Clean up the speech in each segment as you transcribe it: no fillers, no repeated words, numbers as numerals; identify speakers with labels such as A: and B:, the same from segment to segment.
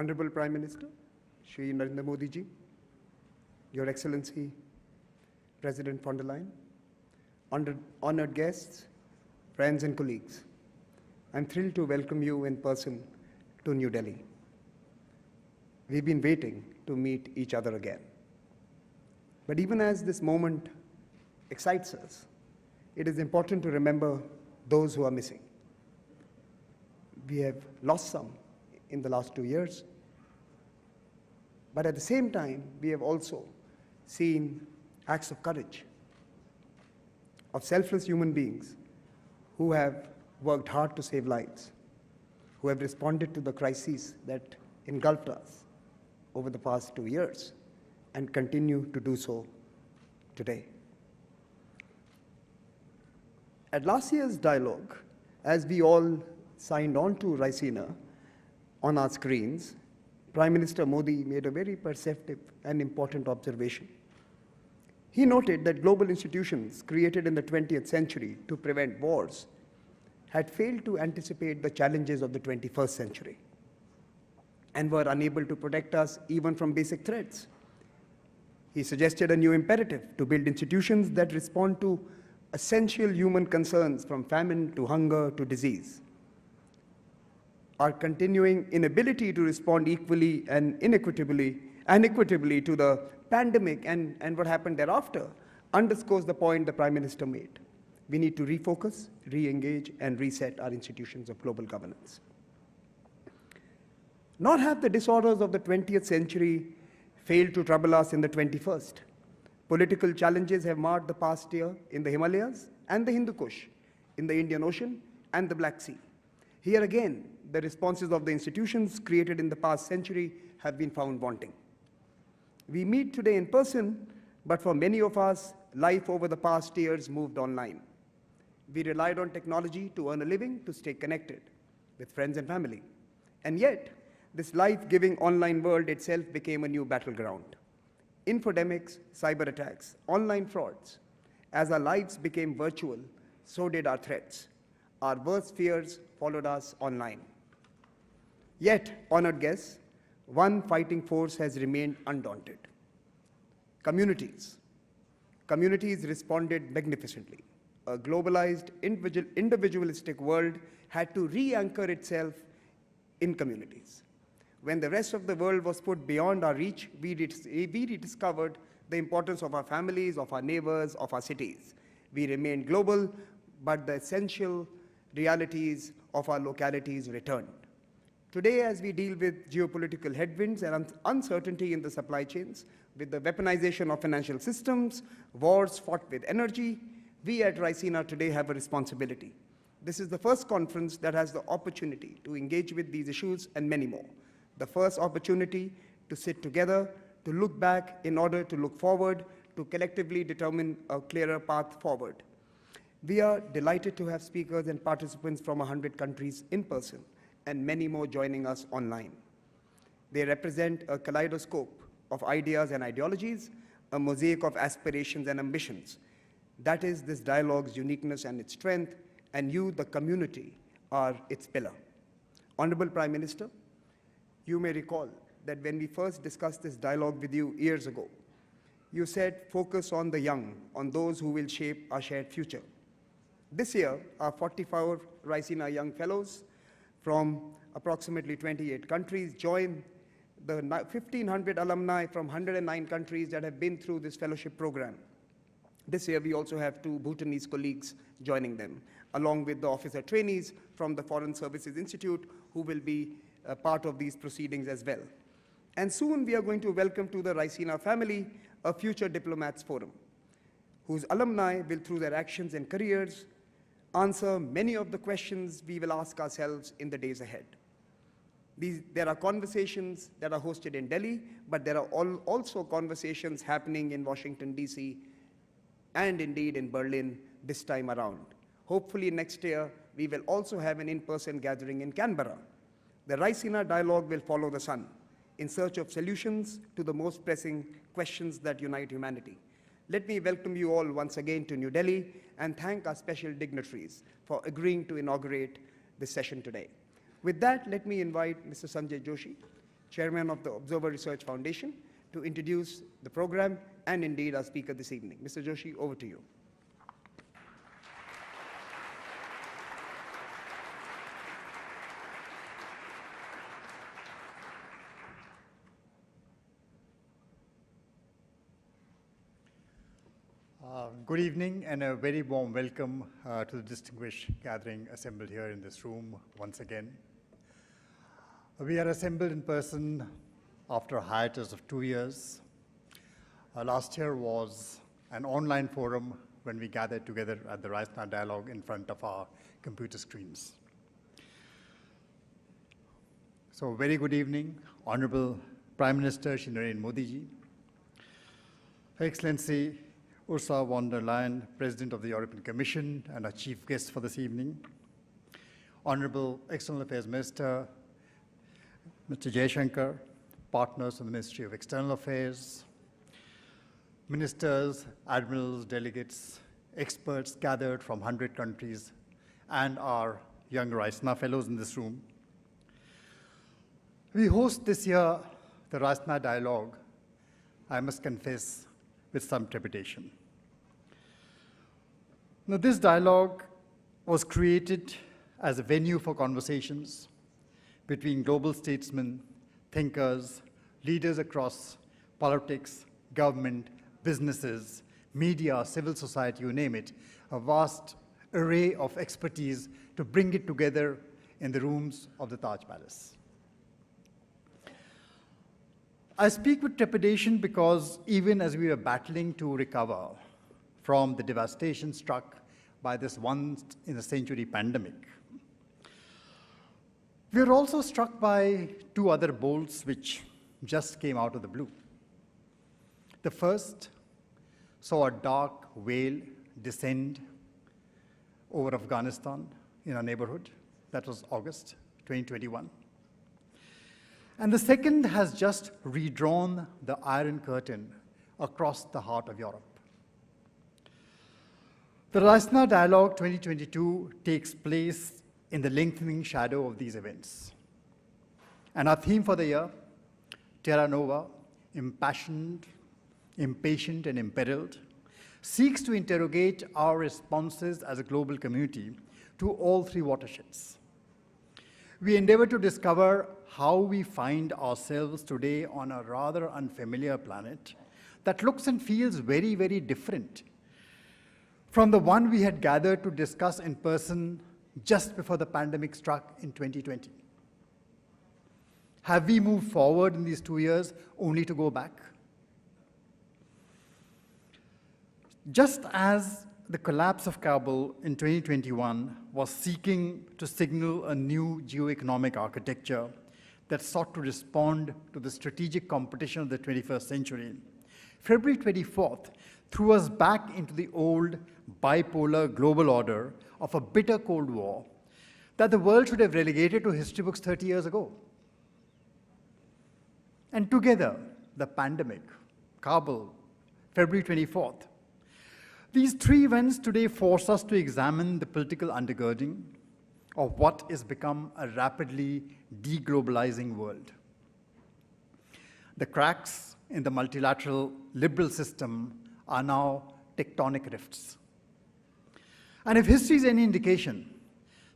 A: Honorable Prime Minister, Shri Narendra Modi ji, Your Excellency, President von der Leyen, honored guests, friends and colleagues, I'm thrilled to welcome you in person to New Delhi. We've been waiting to meet each other again. But even as this moment excites us, it is important to remember those who are missing. We have lost some in the last 2 years, but at the same time, we have also seen acts of courage of selfless human beings who have worked hard to save lives, who have responded to the crises that engulfed us over the past 2 years and continue to do so today. At last year's dialogue, as we all signed on to Raisina on our screens, Prime Minister Modi made a very perceptive and important observation. He noted that global institutions created in the 20th century to prevent wars had failed to anticipate the challenges of the 21st century and were unable to protect us even from basic threats. He suggested a new imperative to build institutions that respond to essential human concerns from famine to hunger to disease. Our continuing inability to respond equally and equitably to the pandemic and what happened thereafter underscores the point the Prime Minister made. We need to refocus, re-engage, and reset our institutions of global governance. Nor have the disorders of the 20th century failed to trouble us in the 21st. Political challenges have marred the past year in the Himalayas and the Hindu Kush, in the Indian Ocean and the Black Sea. Here again, the responses of the institutions created in the past century have been found wanting. We meet today in person, but for many of us, life over the past years moved online. We relied on technology to earn a living, to stay connected with friends and family. And yet, this life-giving online world itself became a new battleground. Infodemics, cyber attacks, online frauds. As our lives became virtual, so did our threats. Our worst fears followed us online. Yet, honored guests, one fighting force has remained undaunted. Communities. Communities responded magnificently. A globalized, individualistic world had to re-anchor itself in communities. When the rest of the world was put beyond our reach, we rediscovered the importance of our families, of our neighbors, of our cities. We remained global, but the essential realities of our localities returned. Today, as we deal with geopolitical headwinds and uncertainty in the supply chains, with the weaponization of financial systems, wars fought with energy, we at Raisina today have a responsibility. This is the first conference that has the opportunity to engage with these issues and many more. The first opportunity to sit together, to look back in order to look forward, to collectively determine a clearer path forward. We are delighted to have speakers and participants from 100 countries in person and many more joining us online. They represent a kaleidoscope of ideas and ideologies, a mosaic of aspirations and ambitions. That is this dialogue's uniqueness and its strength, and you, the community, are its pillar. Honorable Prime Minister, you may recall that when we first discussed this dialogue with you years ago, you said focus on the young, on those who will shape our shared future. This year, our 44 Raisina Young Fellows from approximately 28 countries join the 1,500 alumni from 109 countries that have been through this fellowship program. This year, we also have 2 Bhutanese colleagues joining them, along with the officer trainees from the Foreign Services Institute, who will be a part of these proceedings as well. And soon, we are going to welcome to the Raisina family a Future Diplomats Forum, whose alumni will, through their actions and careers, answer many of the questions we will ask ourselves in the days ahead. There are conversations that are hosted in Delhi, but there are also conversations happening in Washington, D.C., and indeed in Berlin this time around. Hopefully next year, we will also have an in-person gathering in Canberra. The Raisina Dialogue will follow the sun in search of solutions to the most pressing questions that unite humanity. Let me welcome you all once again to New Delhi and thank our special dignitaries for agreeing to inaugurate this session today. With that, let me invite Mr. Sanjay Joshi Chairman of the Observer Research Foundation, to introduce the program and indeed our speaker this evening. Mr. Joshi, over to you.
B: Good evening and a very warm welcome to the distinguished gathering assembled here in this room once again. We are assembled in person after a hiatus of 2 years. Last year was an online forum when we gathered together at the Raisina Dialogue in front of our computer screens. So very good evening, Honorable Prime Minister Shri Narendra Modi ji, Her Excellency Ursula von der Leyen, President of the European Commission and our chief guest for this evening, Honorable External Affairs Minister, Mr. Jaishankar, partners from the Ministry of External Affairs, ministers, admirals, delegates, experts gathered from 100 countries, and our young Raisina fellows in this room. We host this year the Raisina Dialogue, I must confess, with some trepidation. Now, this dialogue was created as a venue for conversations between global statesmen, thinkers, leaders across politics, government, businesses, media, civil society, you name it, a vast array of expertise to bring it together in the rooms of the Taj Palace. I speak with trepidation because even as we were battling to recover from the devastation struck by this once-in-a-century pandemic, we are also struck by two other bolts which just came out of the blue. The first saw a dark veil descend over Afghanistan in our neighborhood. That was August 2021. And the second has just redrawn the Iron Curtain across the heart of Europe. The Raisina Dialogue 2022 takes place in the lengthening shadow of these events. And our theme for the year, Terra Nova, impassioned, impatient, and imperiled, seeks to interrogate our responses as a global community to all three watersheds. We endeavor to discover how we find ourselves today on a rather unfamiliar planet that looks and feels very, very different from the one we had gathered to discuss in person just before the pandemic struck in 2020. Have we moved forward in these 2 years only to go back? Just as the collapse of Kabul in 2021 was seeking to signal a new geoeconomic architecture that sought to respond to the strategic competition of the 21st century, February 24th threw us back into the old bipolar global order of a bitter Cold War that the world should have relegated to history books 30 years ago. And together, the pandemic, Kabul, February 24th, these three events today force us to examine the political undergirding of what has become a rapidly deglobalizing world. The cracks in the multilateral liberal system are now tectonic rifts. And if history is any indication,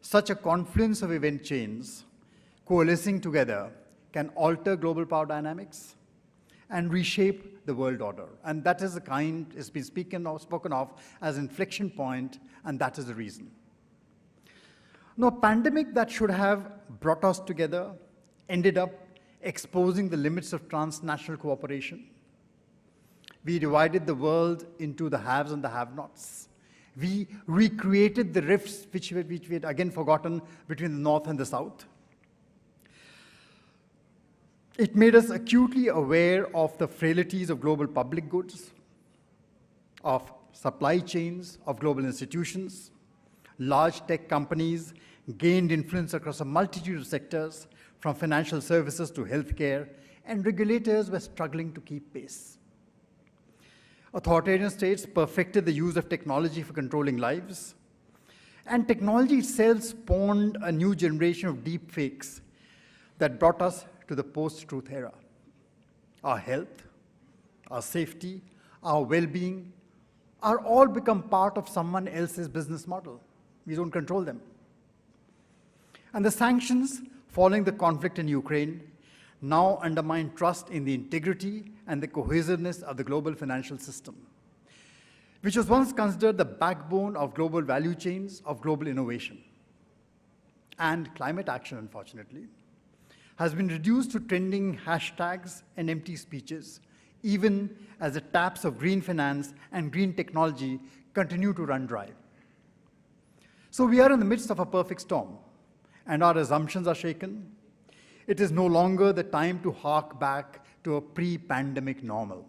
B: such a confluence of event chains coalescing together can alter global power dynamics and reshape the world order. And that is the kind it's been spoken of as inflection point, and that is the reason. No pandemic that should have brought us together ended up exposing the limits of transnational cooperation. We divided the world into the haves and the have-nots. We recreated the rifts which we had again forgotten between the North and the South. It made us acutely aware of the frailties of global public goods, of supply chains, of global institutions. Large tech companies gained influence across a multitude of sectors, from financial services to healthcare, and regulators were struggling to keep pace. Authoritarian states perfected the use of technology for controlling lives, and technology itself spawned a new generation of deep fakes that brought us to the post-truth era. Our health, our safety, our well-being are all become part of someone else's business model. We don't control them. And the sanctions following the conflict in Ukraine now undermine trust in the integrity and the cohesiveness of the global financial system, which was once considered the backbone of global value chains of global innovation. And climate action, unfortunately, has been reduced to trending hashtags and empty speeches, even as the taps of green finance and green technology continue to run dry. So we are in the midst of a perfect storm, and our assumptions are shaken. It is no longer the time to hark back to a pre-pandemic normal.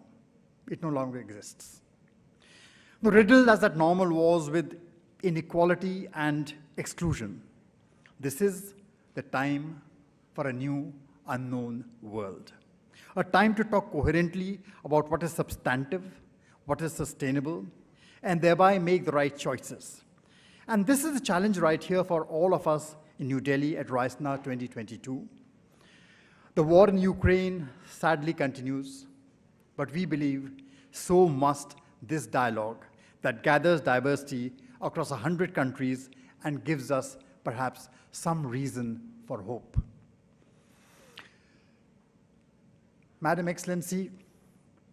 B: It no longer exists. Riddled as that normal was with inequality and exclusion, this is the time for a new, unknown world. A time to talk coherently about what is substantive, what is sustainable, and thereby make the right choices. And this is the challenge right here for all of us in New Delhi at Raisina 2022. The war in Ukraine sadly continues, but we believe so must this dialogue that gathers diversity across 100 countries and gives us perhaps some reason for hope. Madam Excellency,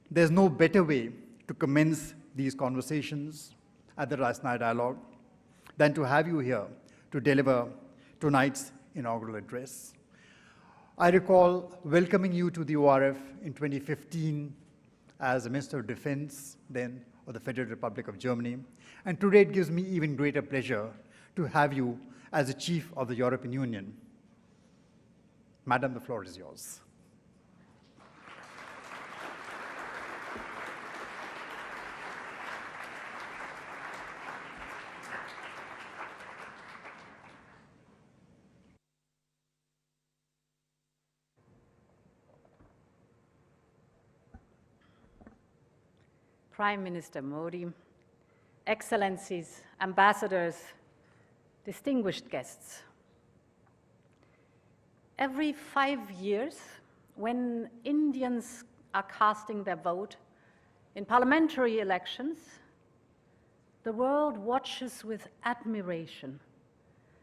B: there's no better way to commence these conversations at the Raisina Dialogue than to have you here to deliver tonight's inaugural address. I recall welcoming you to the ORF in 2015 as the Minister of Defense, then, of the Federal Republic of Germany, and today it gives me even greater pleasure to have you as the Chief of the European Union. Madam, the floor is yours.
C: Prime Minister Modi, Excellencies, Ambassadors, distinguished guests. Every 5 years, when Indians are casting their vote in parliamentary elections, the world watches with admiration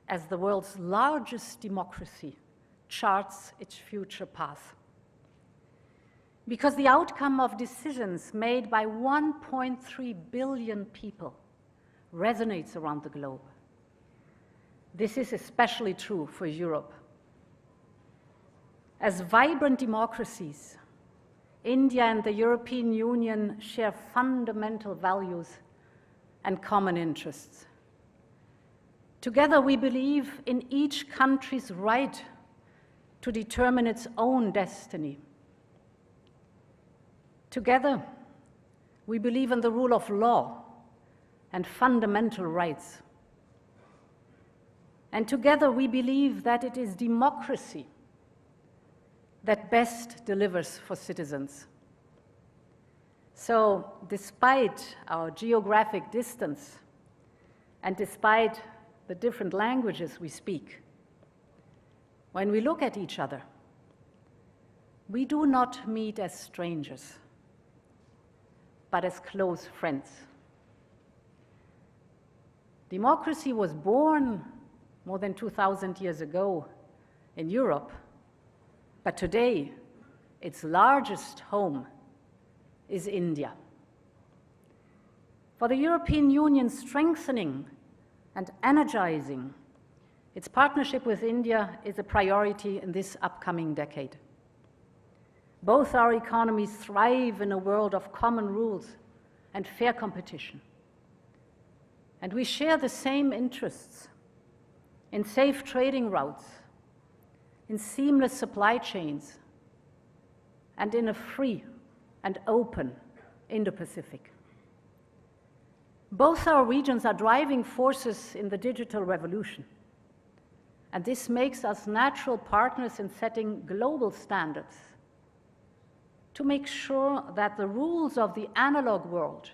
C: as the world's largest democracy charts its future path. Because the outcome of decisions made by 1.3 billion people resonates around the globe. This is especially true for Europe. As vibrant democracies, India and the European Union share fundamental values and common interests. Together, we believe in each country's right to determine its own destiny. Together, we believe in the rule of law and fundamental rights. And together, we believe that it is democracy that best delivers for citizens. So, despite our geographic distance and despite the different languages we speak, when we look at each other, we do not meet as strangers, but as close friends. Democracy was born more than 2,000 years ago in Europe, but today its largest home is India. For the European Union, strengthening and energizing its partnership with India is a priority in this upcoming decade. Both our economies thrive in a world of common rules and fair competition. And we share the same interests in safe trading routes, in seamless supply chains, and in a free and open Indo-Pacific. Both our regions are driving forces in the digital revolution, and this makes us natural partners in setting global standards to make sure that the rules of the analog world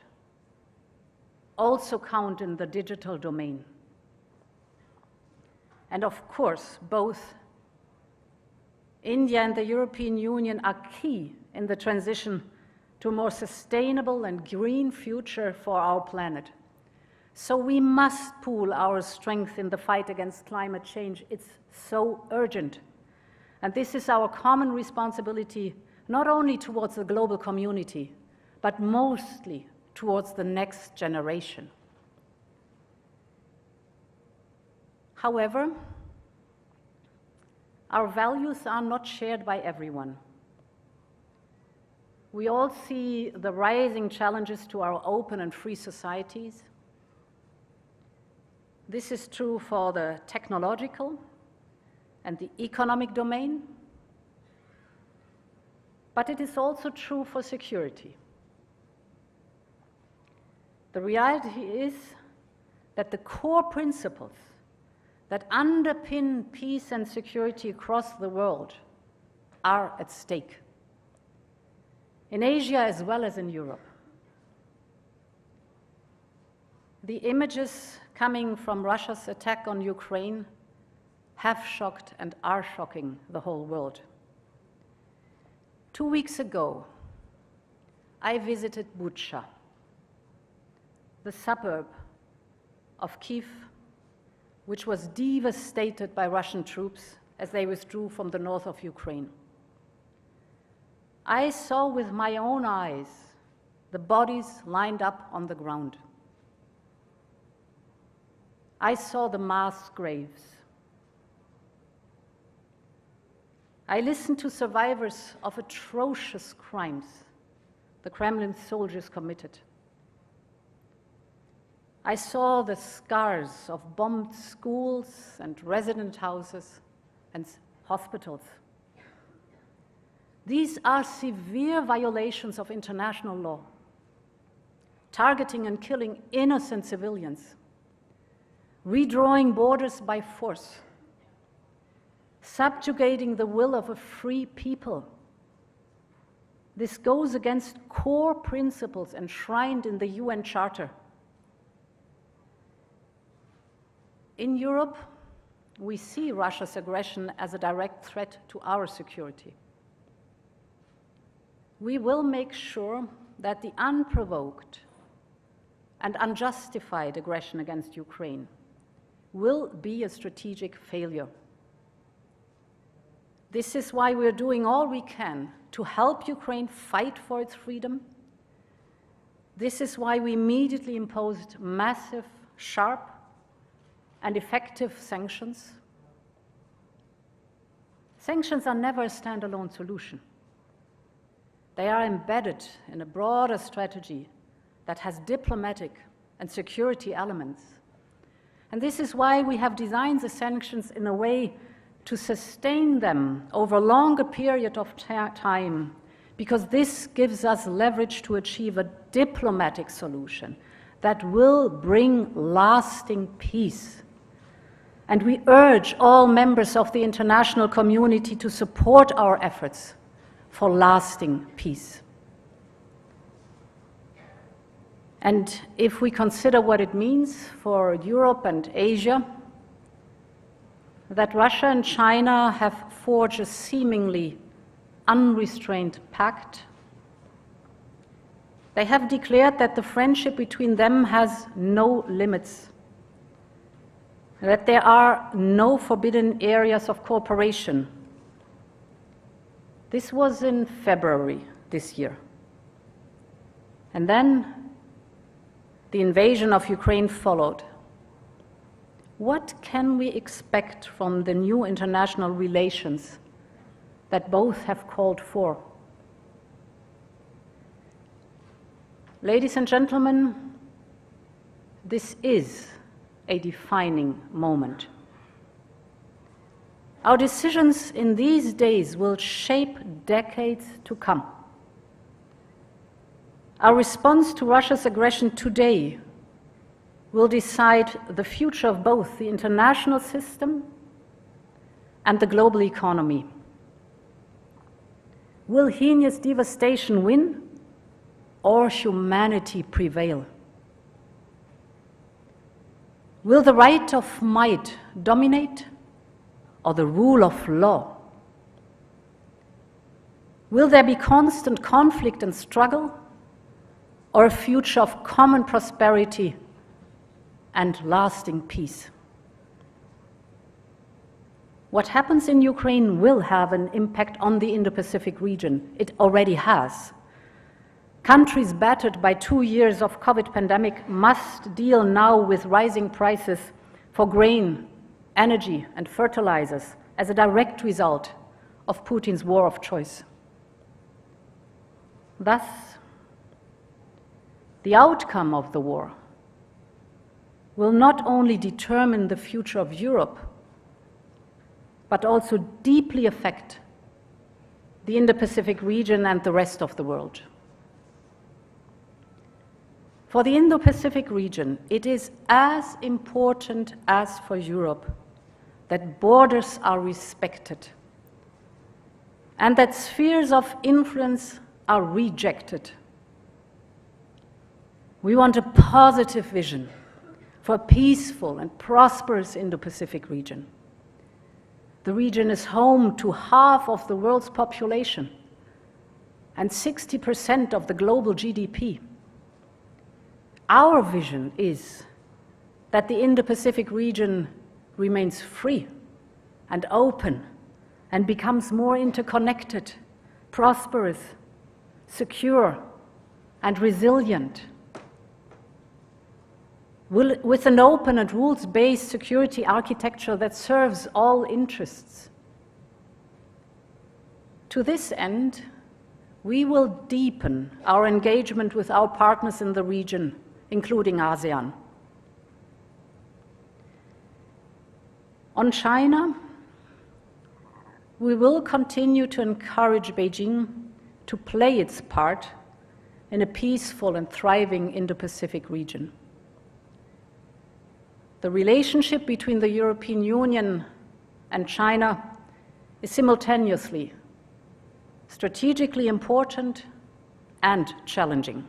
C: also count in the digital domain. And of course, both India and the European Union are key in the transition to a more sustainable and green future for our planet. So we must pool our strength in the fight against climate change. It's so urgent. And this is our common responsibility, not only towards the global community, but mostly towards the next generation. However, our values are not shared by everyone. We all see the rising challenges to our open and free societies. This is true for the technological and the economic domain, but it is also true for security. The reality is that the core principles that underpin peace and security across the world are at stake, in Asia as well as in Europe. The images coming from Russia's attack on Ukraine have shocked and are shocking the whole world. 2 weeks ago, I visited Bucha, the suburb of Kyiv, which was devastated by Russian troops as they withdrew from the north of Ukraine. I saw with my own eyes the bodies lined up on the ground. I saw the mass graves. I listened to survivors of atrocious crimes the Kremlin soldiers committed. I saw the scars of bombed schools and resident houses and hospitals. These are severe violations of international law, targeting and killing innocent civilians, redrawing borders by force, subjugating the will of a free people. This goes against core principles enshrined in the UN Charter. In Europe, we see Russia's aggression as a direct threat to our security. We will make sure that the unprovoked and unjustified aggression against Ukraine will be a strategic failure. This is why we're doing all we can to help Ukraine fight for its freedom. This is why we immediately imposed massive, sharp, and effective sanctions. Sanctions are never a standalone solution. They are embedded in a broader strategy that has diplomatic and security elements. And this is why we have designed the sanctions in a way to sustain them over a longer period of time, because this gives us leverage to achieve a diplomatic solution that will bring lasting peace. And we urge all members of the international community to support our efforts for lasting peace. And if we consider what it means for Europe and Asia, that Russia and China have forged a seemingly unrestrained pact, they have declared that the friendship between them has no limits, that there are no forbidden areas of cooperation. This was in February this year. And then the invasion of Ukraine followed. What can we expect from the new international relations that both have called for? Ladies and gentlemen, this is a defining moment. Our decisions in these days will shape decades to come. Our response to Russia's aggression today will decide the future of both the international system and the global economy. Will heinous devastation win, or humanity prevail? Will the right of might dominate, or the rule of law? Will there be constant conflict and struggle, or a future of common prosperity and lasting peace? What happens in Ukraine will have an impact on the Indo-Pacific region. It already has. Countries battered by 2 years of COVID pandemic must deal now with rising prices for grain, energy, and fertilizers as a direct result of Putin's war of choice. Thus, the outcome of the war will not only determine the future of Europe, but also deeply affect the Indo-Pacific region and the rest of the world. For the Indo-Pacific region, it is as important as for Europe that borders are respected and that spheres of influence are rejected. We want a positive vision for a peaceful and prosperous Indo-Pacific region. The region is home to half of the world's population and 60% of the global GDP. Our vision is that the Indo-Pacific region remains free and open and becomes more interconnected, prosperous, secure, and resilient. With an open and rules-based security architecture that serves all interests. To this end, we will deepen our engagement with our partners in the region, including ASEAN. On China, we will continue to encourage Beijing to play its part in a peaceful and thriving Indo-Pacific region. The relationship between the European Union and China is simultaneously strategically important and challenging.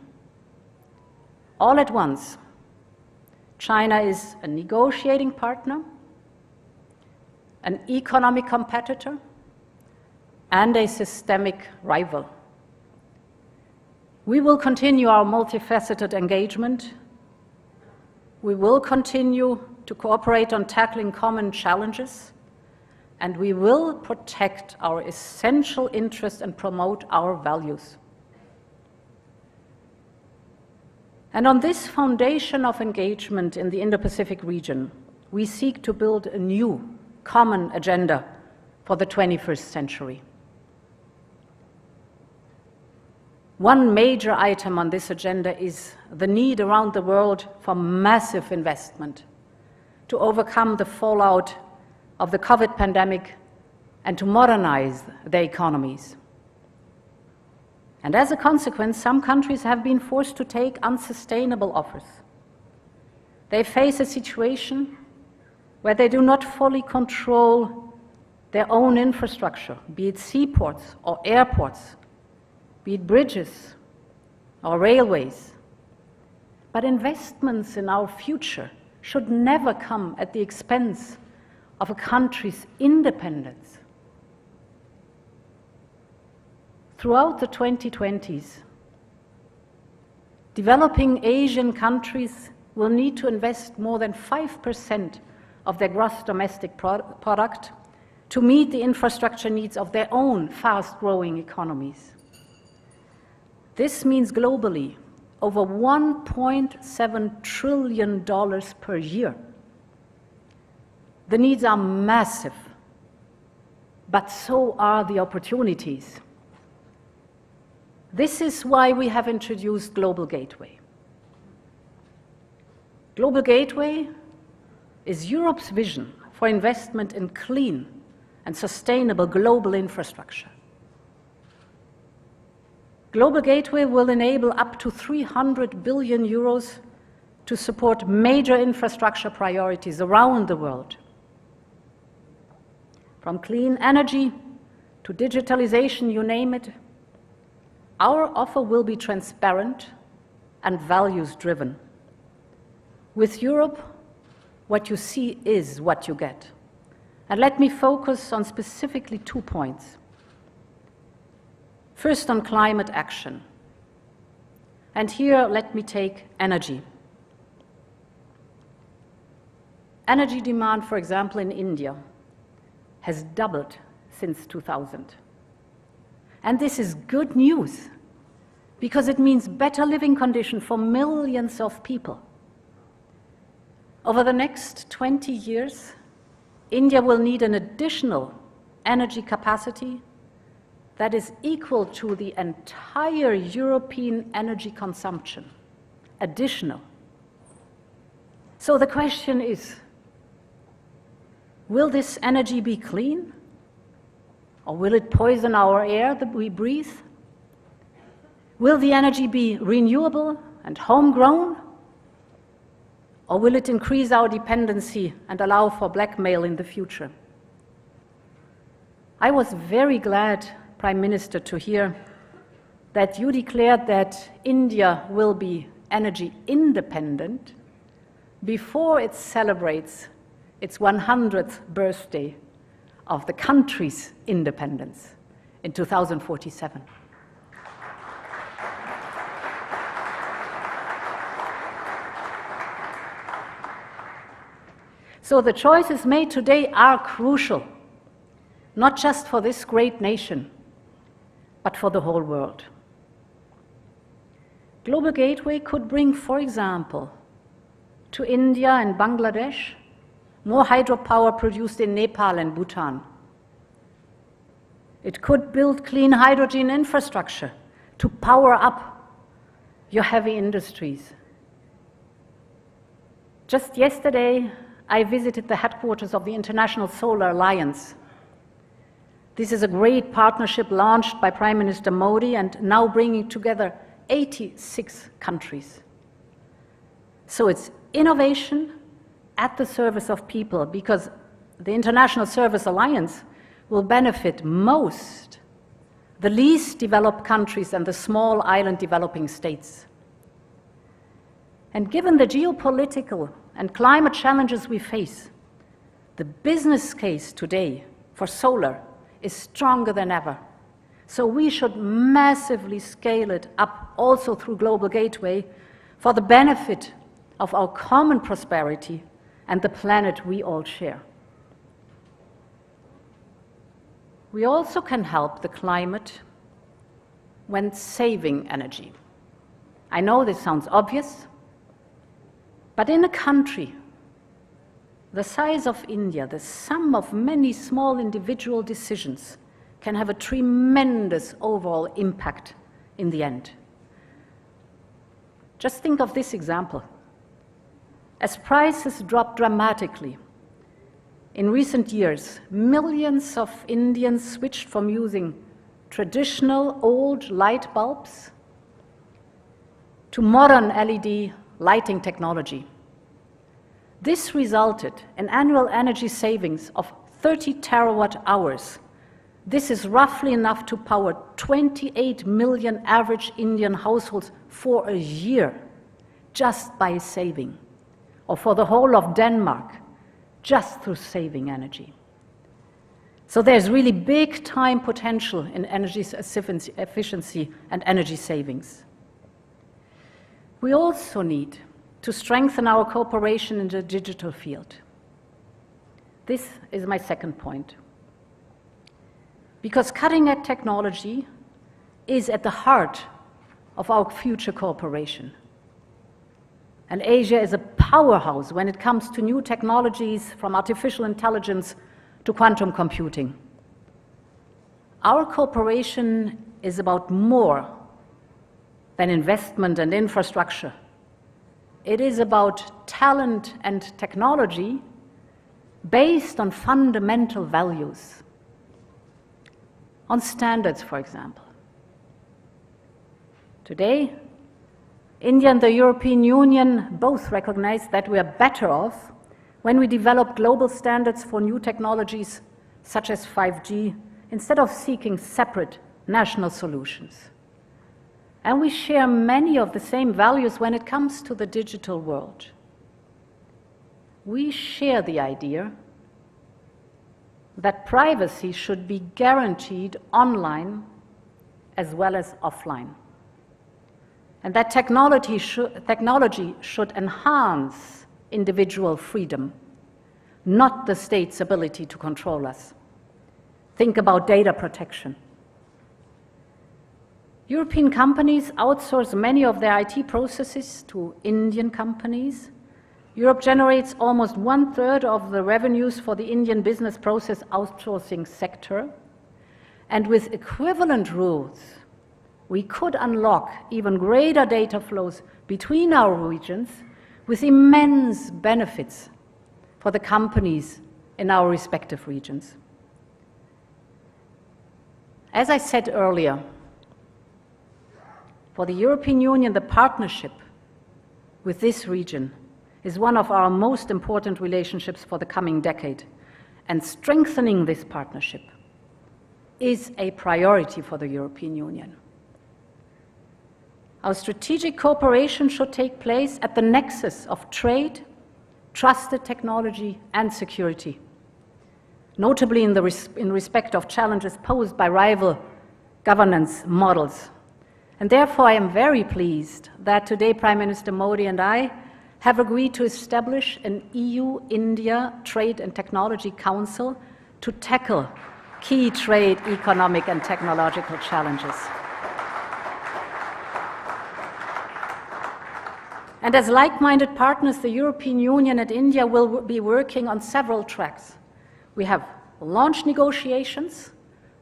C: All at once, China is a negotiating partner, an economic competitor, and a systemic rival. We will continue our multifaceted engagement. We will continue to cooperate on tackling common challenges, and we will protect our essential interests and promote our values. And on this foundation of engagement in the Indo-Pacific region, we seek to build a new common agenda for the 21st century. One major item on this agenda is the need around the world for massive investment to overcome the fallout of the COVID pandemic and to modernize their economies. And as a consequence, some countries have been forced to take unsustainable offers. They face a situation where they do not fully control their own infrastructure, be it seaports or airports, be it bridges or railways. But investments in our future should never come at the expense of a country's independence. Throughout the 2020s, developing Asian countries will need to invest more than 5% of their gross domestic product to meet the infrastructure needs of their own fast-growing economies. This means globally over $1.7 trillion per year. The needs are massive, but so are the opportunities. This is why we have introduced Global Gateway. Global Gateway is Europe's vision for investment in clean and sustainable global infrastructure. Global Gateway will enable up to 300 billion euros to support major infrastructure priorities around the world. From clean energy to digitalization, you name it, our offer will be transparent and values-driven. With Europe, what you see is what you get. And let me focus on specifically 2 points. First, on climate action. And here, let me take energy. Energy demand, for example, in India, has doubled since 2000. And this is good news, because it means better living conditions for millions of people. Over the next 20 years, India will need an additional energy capacity that is equal to the entire European energy consumption, additional. So the question is, will this energy be clean? Or will it poison our air that we breathe? Will the energy be renewable and homegrown? Or will it increase our dependency and allow for blackmail in the future? I was very glad, Prime Minister, to hear that you declared that India will be energy independent before it celebrates its 100th birthday of the country's independence in 2047. So the choices made today are crucial, not just for this great nation, but for the whole world. Global Gateway could bring, for example, to India and Bangladesh more hydropower produced in Nepal and Bhutan. It could build clean hydrogen infrastructure to power up your heavy industries. Just yesterday, I visited the headquarters of the International Solar Alliance. This is a great partnership launched by Prime Minister Modi and now bringing together 86 countries. So it's innovation at the service of people, because the International Service Alliance will benefit most the least developed countries and the small island developing states. And given the geopolitical and climate challenges we face, the business case today for solar is stronger than ever. So we should massively scale it up also through Global Gateway for the benefit of our common prosperity and the planet we all share. We also can help the climate when saving energy. I know this sounds obvious, but in a country the size of India, the sum of many small individual decisions can have a tremendous overall impact in the end. Just think of this example. As prices drop dramatically, in recent years, millions of Indians switched from using traditional old light bulbs to modern LED lighting technology. This resulted in annual energy savings of 30 terawatt hours. This is roughly enough to power 28 million average Indian households for a year, just by saving, or for the whole of Denmark, just through saving energy. So there's really big time potential in energy efficiency and energy savings. We also need to strengthen our cooperation in the digital field. This is my second point. Because cutting-edge technology is at the heart of our future cooperation. And Asia is a powerhouse when it comes to new technologies, from artificial intelligence to quantum computing. Our cooperation is about more than investment and infrastructure. It is about talent and technology based on fundamental values, on standards, for example. Today, India and the European Union both recognize that we are better off when we develop global standards for new technologies such as 5G, instead of seeking separate national solutions. And we share many of the same values when it comes to the digital world. We share the idea that privacy should be guaranteed online as well as offline. And that technology should enhance individual freedom, not the state's ability to control us. Think about data protection. European companies outsource many of their IT processes to Indian companies. Europe generates almost 1/3 of the revenues for the Indian business process outsourcing sector. And with equivalent rules, we could unlock even greater data flows between our regions with immense benefits for the companies in our respective regions. As I said earlier, for the European Union, the partnership with this region is one of our most important relationships for the coming decade, and strengthening this partnership is a priority for the European Union. Our strategic cooperation should take place at the nexus of trade, trusted technology, and security, notably in respect of challenges posed by rival governance models. And therefore, I am very pleased that today Prime Minister Modi and I have agreed to establish an EU-India Trade and Technology Council to tackle key trade, economic, and technological challenges. And as like-minded partners, the European Union and India will be working on several tracks. We have launched negotiations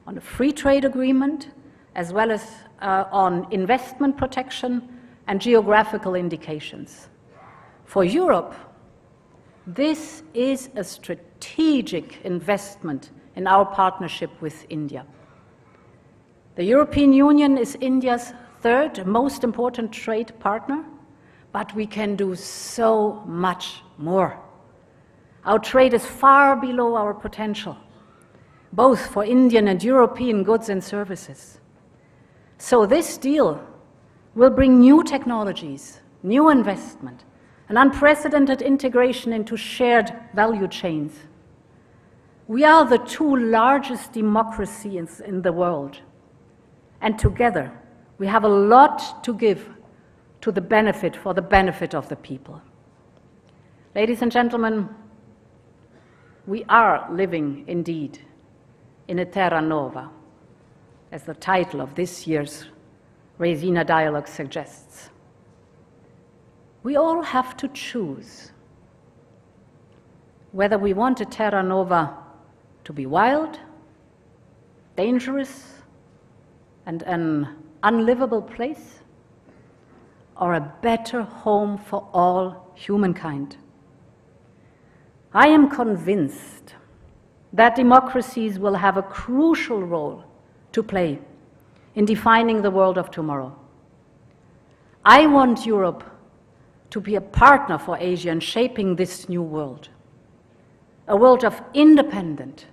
C: on a free trade agreement, as well as on investment protection and geographical indications. For Europe, this is a strategic investment in our partnership with India. The European Union is India's third most important trade partner, but we can do so much more. Our trade is far below our potential, both for Indian and European goods and services. So this deal will bring new technologies, new investment, an unprecedented integration into shared value chains. We are the two largest democracies in the world, and together we have a lot to give for the benefit of the people. Ladies and gentlemen, we are living indeed in a terra nova, as the title of this year's Raisina Dialogue suggests. We all have to choose whether we want a terra nova to be wild, dangerous, and an unlivable place, or a better home for all humankind. I am convinced that democracies will have a crucial role to play in defining the world of tomorrow. I want Europe to be a partner for Asia in shaping this new world, a world of independent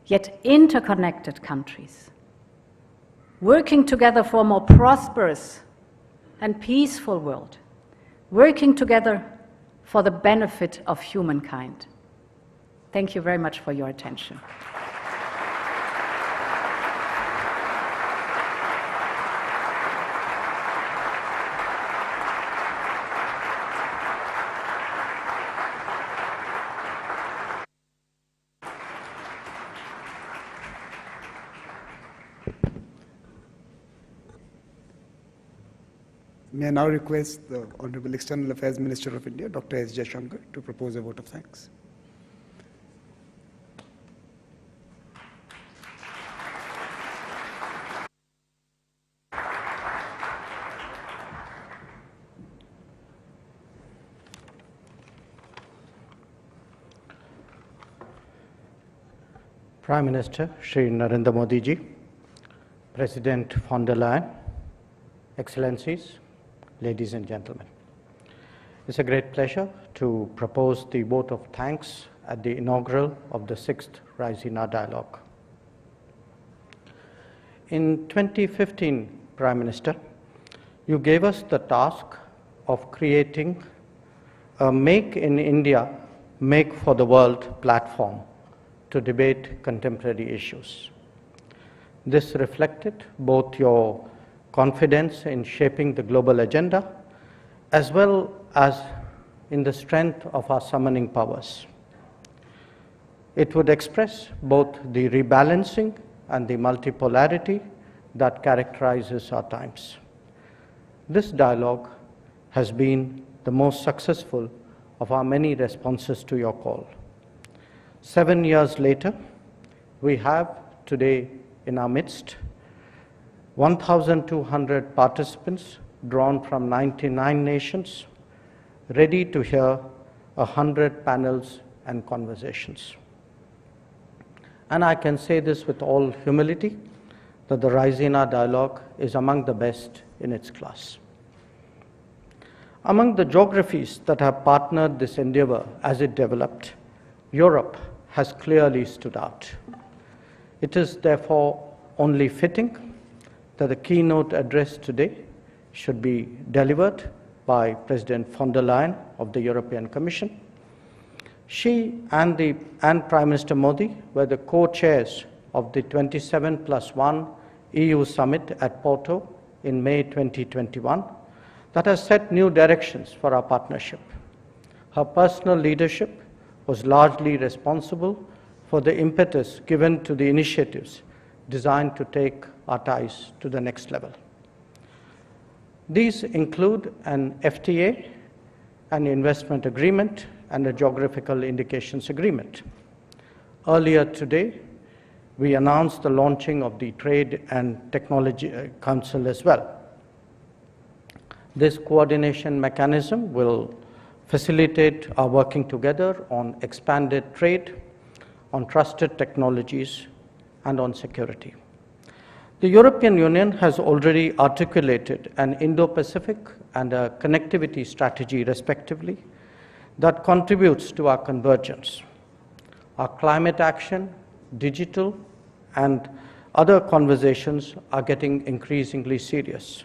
C: yet interconnected countries, working together for a more prosperous and peaceful world, working together for the benefit of humankind. Thank you very much for your attention.
A: May I now request the Honorable External Affairs Minister of India, Dr. S. Jaishankar, to propose a vote of thanks.
D: Prime Minister Shri Narendra Modi ji, President von der Leyen, Excellencies, ladies and gentlemen. It's a great pleasure to propose the vote of thanks at the inaugural of the 6th Raisina Dialogue. In 2015, Prime Minister, you gave us the task of creating a Make in India, Make for the World platform to debate contemporary issues. This reflected both your confidence in shaping the global agenda as well as in the strength of our summoning powers. It would express both the rebalancing and the multipolarity that characterizes our times. This dialogue has been the most successful of our many responses to your call. 7 years later, we have today in our midst 1,200 participants drawn from 99 nations, ready to hear 100 panels and conversations. And I can say this with all humility, that the Raisina Dialogue is among the best in its class. Among the geographies that have partnered this endeavor as it developed, Europe has clearly stood out. It is therefore only fitting that the keynote address today should be delivered by President von der Leyen of the European Commission. She and Prime Minister Modi were the co-chairs of the 27+1 EU summit at Porto in May 2021 that has set new directions for our partnership. Her personal leadership was largely responsible for the impetus given to the initiatives designed to take our ties to the next level. These include an FTA, an investment agreement, and a geographical indications agreement. Earlier today, we announced the launching of the Trade and Technology Council as well. This coordination mechanism will facilitate our working together on expanded trade, on trusted technologies, and on security. The European Union has already articulated an Indo-Pacific and a connectivity strategy, respectively, that contributes to our convergence. Our climate action, digital, and other conversations are getting increasingly serious.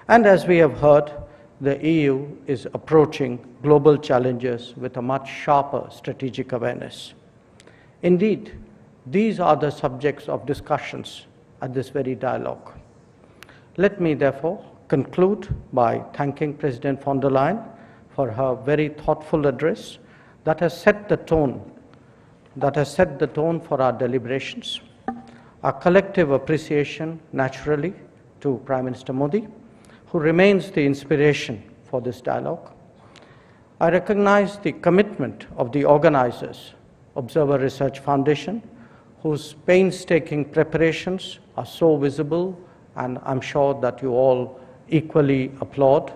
D: And as we have heard, the EU is approaching global challenges with a much sharper strategic awareness. Indeed, these are the subjects of discussions at this very dialogue. Let me therefore conclude by thanking President von der Leyen for her very thoughtful address that has set the tone for our deliberations. Our collective appreciation, naturally, to Prime Minister Modi, who remains the inspiration for this dialogue. I recognize the commitment of the organizers, Observer Research Foundation, whose painstaking preparations are so visible, and I'm sure that you all equally applaud.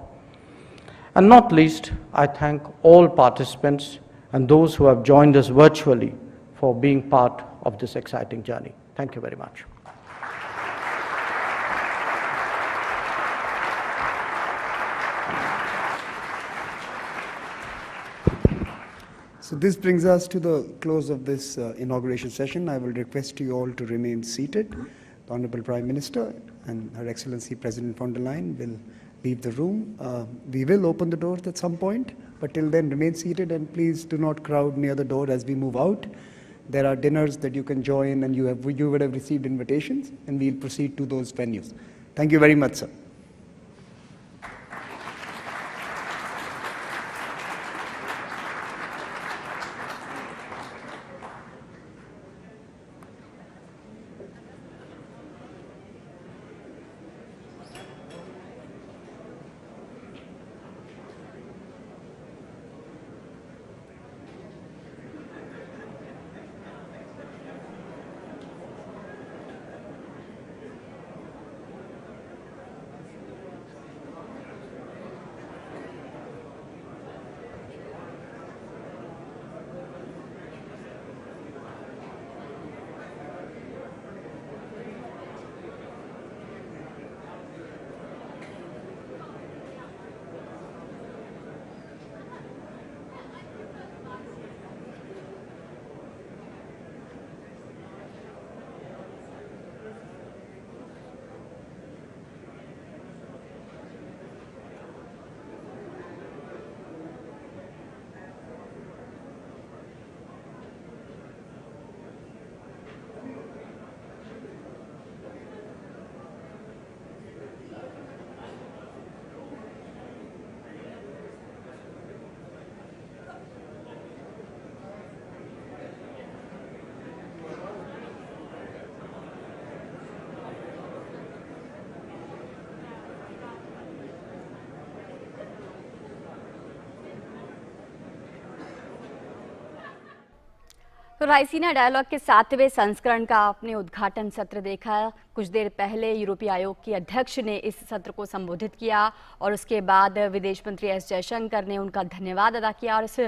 D: And not least, I thank all participants and those who have joined us virtually for being part of this exciting journey. Thank you very much.
A: So this brings us to the close of this inauguration session. I will request you all to remain seated. The Honorable Prime Minister and Her Excellency President von der Leyen will leave the room. We will open the doors at some point, but till then remain seated and please do not crowd near the door as we move out. There are dinners that you can join and you would have received invitations, and we'll proceed to those venues. Thank you very much, sir.
E: तो Raisina dialogue के 7वें संस्करण का आपने उद्घाटन सत्र देखा। कुछ देर पहले यूरोपीय आयोग की अध्यक्ष ने इस सत्र को संबोधित किया और उसके बाद विदेश मंत्री एस जयशंकर ने उनका धन्यवाद अदा किया और इस